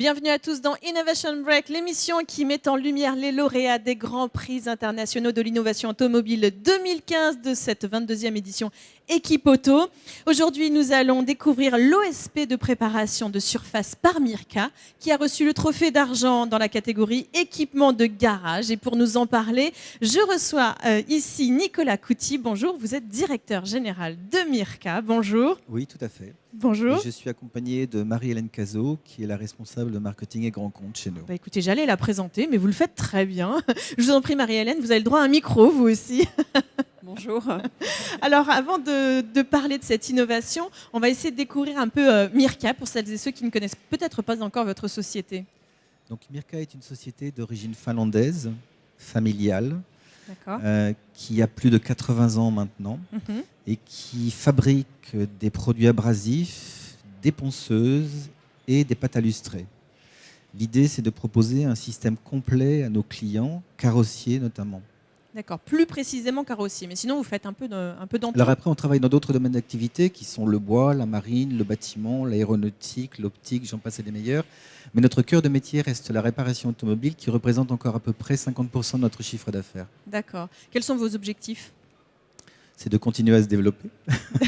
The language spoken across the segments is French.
Bienvenue à tous dans Innovation Break, l'émission qui met en lumière les lauréats des grands prix internationaux de l'innovation automobile 2015 de cette 22e édition Équipe Auto. Aujourd'hui, nous allons découvrir l'OSP de préparation de surface par Mirka, qui a reçu le trophée d'argent dans la catégorie équipement de garage. Et pour nous en parler, je reçois ici Nicolas Couty. Bonjour, vous êtes directeur général de Mirka. Bonjour. Oui, tout à fait. Bonjour. Et je suis accompagné de Marie-Hélène Cazot, qui est la responsable de marketing et grand compte chez nous. Écoutez, j'allais la présenter, mais vous le faites très bien. Je vous en prie, Marie-Hélène, vous avez le droit à un micro, vous aussi. Bonjour. Alors, avant de parler de cette innovation, on va essayer de découvrir un peu Mirka, pour celles et ceux qui ne connaissent peut-être pas encore votre société. Donc, Mirka est une société d'origine finlandaise, familiale, qui a plus de 80 ans maintenant et qui fabrique des produits abrasifs, des ponceuses et des pâtes à lustrer. L'idée, c'est de proposer un système complet à nos clients, carrossiers notamment. D'accord, plus précisément carrossier, mais sinon vous faites un peu d'emploi. Alors après, on travaille dans d'autres domaines d'activité qui sont le bois, la marine, le bâtiment, l'aéronautique, l'optique, j'en passe et des meilleurs. Mais notre cœur de métier reste la réparation automobile qui représente encore à peu près 50% de notre chiffre d'affaires. D'accord. Quels sont vos objectifs ? C'est de continuer à se développer.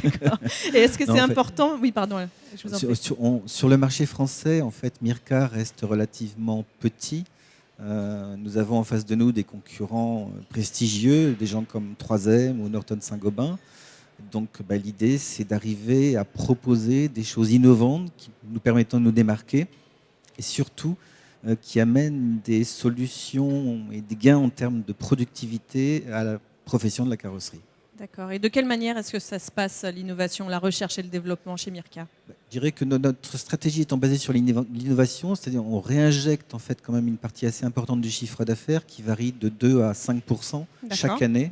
D'accord. Et est-ce que c'est important ? Oui, pardon. Je vous en prie. Sur le marché français, en fait, Mirka reste relativement petit. Nous avons en face de nous des concurrents prestigieux, des gens comme 3M ou Norton Saint-Gobain. Donc l'idée, c'est d'arriver à proposer des choses innovantes qui nous permettent de nous démarquer et surtout qui amènent des solutions et des gains en termes de productivité à la profession de la carrosserie. D'accord. Et de quelle manière est-ce que ça se passe, l'innovation, la recherche et le développement chez Mirka ? Je dirais que notre stratégie étant basée sur l'innovation, c'est-à-dire on réinjecte en fait quand même une partie assez importante du chiffre d'affaires qui varie de 2 à 5% chaque année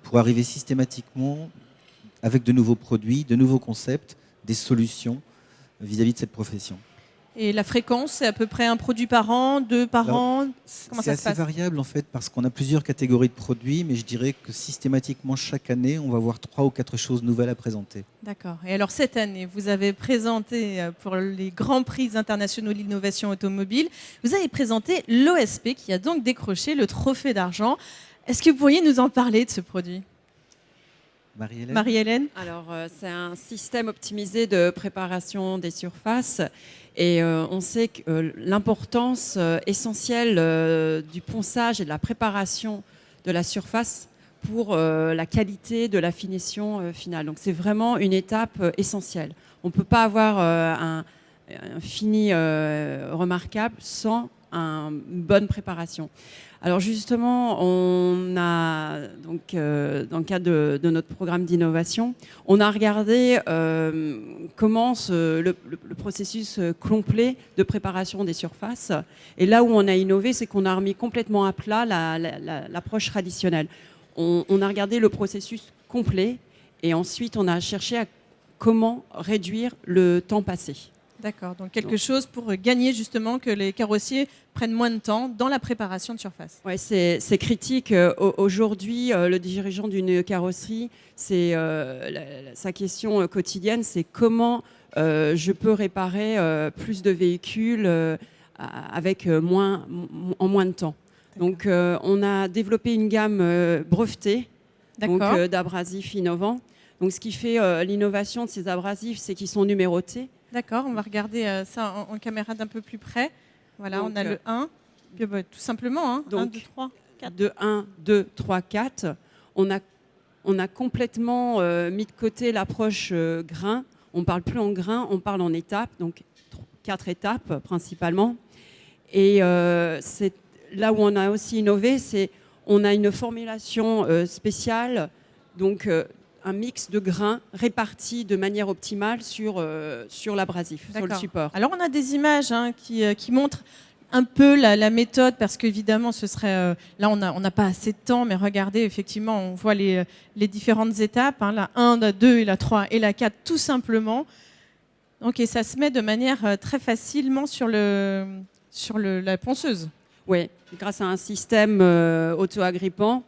pour arriver systématiquement avec de nouveaux produits, de nouveaux concepts, des solutions vis-à-vis de cette profession. Et la fréquence, c'est à peu près un produit par an, 2 par an ? Comment ça se passe ? C'est assez variable en fait parce qu'on a plusieurs catégories de produits, mais je dirais que systématiquement chaque année, on va avoir 3 ou 4 choses nouvelles à présenter. D'accord. Et alors cette année, vous avez présenté pour les grands prix internationaux de l'innovation automobile, vous avez présenté l'OSP qui a donc décroché le trophée d'argent. Est-ce que vous pourriez nous en parler de ce produit ? Marie-Hélène ? Alors, c'est un système optimisé de préparation des surfaces. Et on sait que l'importance essentielle du ponçage et de la préparation de la surface pour la qualité de la finition finale. Donc c'est vraiment une étape essentielle. On ne peut pas avoir un fini remarquable sans une bonne préparation. Alors justement, on a, donc, dans le cadre de notre programme d'innovation, on a regardé comment le processus complet de préparation des surfaces. Et là où on a innové, c'est qu'on a remis complètement à plat l'approche traditionnelle. On a regardé le processus complet et ensuite on a cherché à comment réduire le temps passé. D'accord, donc quelque chose pour gagner justement que les carrossiers prennent moins de temps dans la préparation de surface. Oui, c'est critique. Aujourd'hui, le dirigeant d'une carrosserie, sa question quotidienne, c'est comment je peux réparer plus de véhicules avec en moins de temps. Donc on a développé une gamme brevetée d'abrasifs innovants. Donc ce qui fait l'innovation de ces abrasifs, c'est qu'ils sont numérotés. D'accord, on va regarder ça en caméra d'un peu plus près. Voilà, donc, on a le 1, puis, tout simplement, donc, 1, 2, 3, 4. De 1, 2, 3, 4, on a complètement mis de côté l'approche grain. On ne parle plus en grain, on parle en étapes, donc 4 étapes principalement. Et c'est là où on a aussi innové, c'est on a une formulation spéciale, donc un mix de grains répartis de manière optimale sur l'abrasif, sur le support. Alors on a des images qui montrent un peu la méthode, parce qu'évidemment ce serait là on n'a pas assez de temps, mais regardez, effectivement on voit les différentes étapes, la 1, la 2 et la 3 et la 4 tout simplement. Donc, et ça se met de manière très facilement sur la ponceuse. Oui, grâce à un système auto-agrippant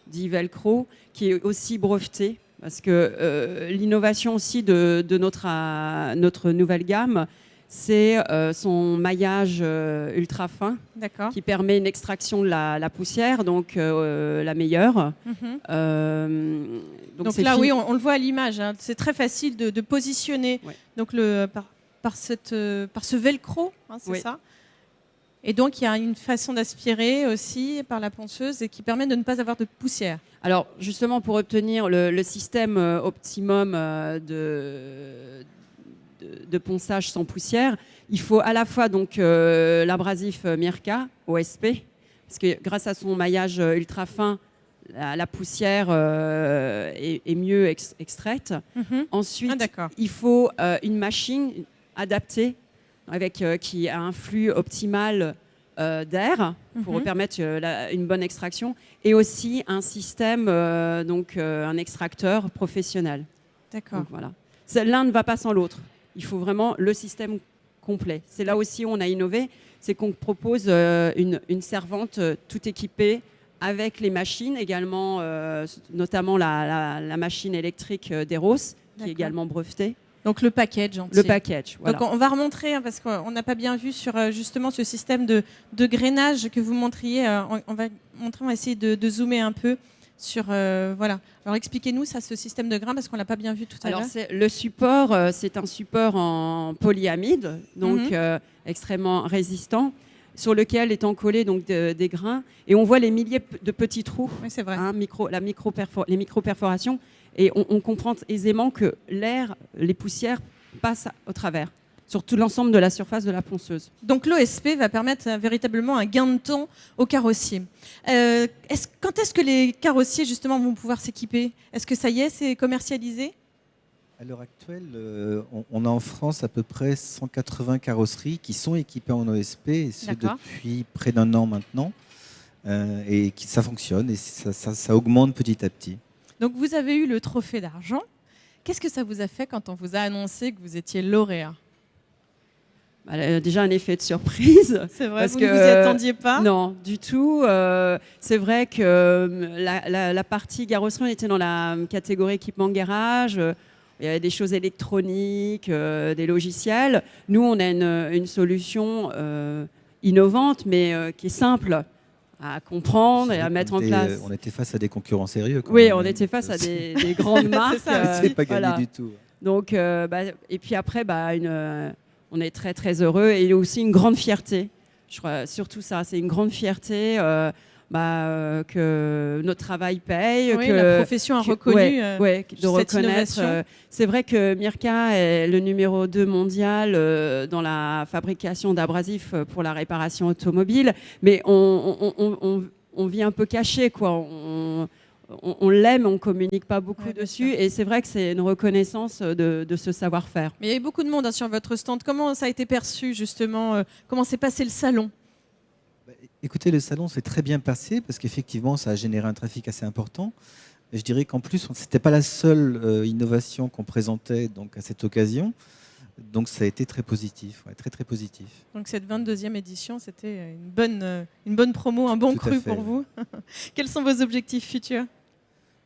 dit Velcro qui est aussi breveté. Parce que l'innovation aussi de notre nouvelle gamme, c'est son maillage ultra fin D'accord. qui permet une extraction de la poussière, donc la meilleure. Mhm. Donc c'est là, oui, on le voit à l'image. Hein. C'est très facile de positionner Ouais. donc par ce velcro, hein, c'est Oui. ça. Et donc, il y a une façon d'aspirer aussi par la ponceuse et qui permet de ne pas avoir de poussière. Alors, justement, pour obtenir le système optimum de ponçage sans poussière, il faut à la fois donc l'abrasif Mirka OSP, parce que grâce à son maillage ultra fin, la poussière est mieux extraite. Mhm. Ensuite, Ah, d'accord. il faut une machine adaptée qui a un flux optimal d'air pour Mhm. permettre une bonne extraction, et aussi un système, un extracteur professionnel. D'accord. Donc, voilà. L'un ne va pas sans l'autre. Il faut vraiment le système complet. C'est là aussi où on a innové, c'est qu'on propose une servante tout équipée avec les machines, également, notamment la machine électrique d'Eros, qui D'accord. est également brevetée. Donc le package entier. Le package, voilà. Donc on va remontrer, hein, parce qu'on n'a pas bien vu sur justement ce système de grainage que vous montriez. On va montrer, on va essayer de zoomer un peu sur... voilà. Alors expliquez-nous ça, ce système de grain, parce qu'on ne l'a pas bien vu tout à l'heure. Alors le support, c'est un support en polyamide, donc extrêmement résistant, sur lequel est encollé donc des grains, et on voit les milliers de petits trous, Oui, c'est vrai. hein, les micro-perforations, et on comprend aisément que l'air, les poussières passent au travers sur tout l'ensemble de la surface de la ponceuse. Donc l'OSP va permettre véritablement un gain de temps aux carrossiers. Quand est-ce que les carrossiers justement vont pouvoir s'équiper? Est-ce que ça y est, c'est commercialisé? À l'heure actuelle, on a en France à peu près 180 carrosseries qui sont équipées en OSP, et ce D'accord. depuis près d'un an maintenant. Et ça fonctionne et ça augmente petit à petit. Donc vous avez eu le trophée d'argent. Qu'est-ce que ça vous a fait quand on vous a annoncé que vous étiez lauréat? Déjà un effet de surprise. C'est vrai, Parce vous que, ne vous y attendiez pas? Non, du tout. C'est vrai que la partie carrosserie, on était dans la catégorie équipement garage. Il y avait des choses électroniques, des logiciels. Nous, on a une solution innovante, mais qui est simple à comprendre et à mettre en place. On était face à des concurrents sérieux. Quand Oui, même. on était face à des grandes marques. ça, C'est pas gagné voilà. du tout. Donc, et puis après, on est très très heureux, et aussi une grande fierté. Je crois surtout ça, c'est une grande fierté que notre travail paye, Oui, que la profession a reconnu de cette reconnaître. innovation. C'est vrai que Mirka est le numéro 2 mondial dans la fabrication d'abrasifs pour la réparation automobile, mais on vit un peu caché, quoi. On l'aime, on communique pas beaucoup Ouais, bien dessus, sûr. et c'est vrai que c'est une reconnaissance de ce savoir-faire. Mais il y avait beaucoup de monde, hein, sur votre stand. Comment ça a été perçu justement? Comment s'est passé le salon? Écoutez, le salon s'est très bien passé parce qu'effectivement, ça a généré un trafic assez important. Et je dirais qu'en plus, ce n'était pas la seule innovation qu'on présentait donc, à cette occasion. Donc ça a été très positif, ouais, très très positif. Donc cette 22e édition, c'était une bonne promo, un bon Tout à cru fait, pour ouais. vous. Quels sont vos objectifs futurs?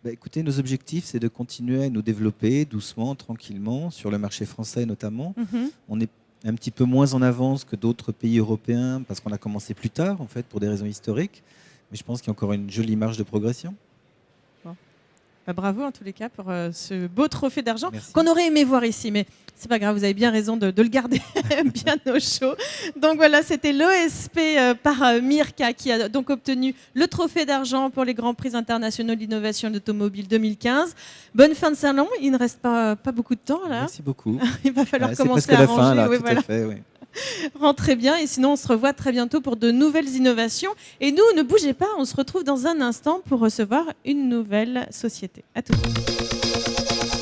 Écoutez, nos objectifs, c'est de continuer à nous développer doucement, tranquillement, sur le marché français notamment. Mhm. On est un petit peu moins en avance que d'autres pays européens parce qu'on a commencé plus tard, en fait, pour des raisons historiques. Mais je pense qu'il y a encore une jolie marge de progression. Bravo en tous les cas pour ce beau trophée d'argent Merci. qu'on aurait aimé voir ici, mais c'est pas grave, vous avez bien raison de le garder bien au chaud. Donc voilà, c'était l'OSP par Mirka qui a donc obtenu le trophée d'argent pour les Grands Prix internationaux d'innovation d'automobile 2015. Bonne fin de salon, il ne reste pas beaucoup de temps là. Merci beaucoup. Il va falloir C'est commencer presque à la fin, ranger. là, Oui, tout voilà. à fait, oui. Rentrez bien et sinon on se revoit très bientôt pour de nouvelles innovations. Et nous, ne bougez pas, on se retrouve dans un instant pour recevoir une nouvelle société. À tout de suite.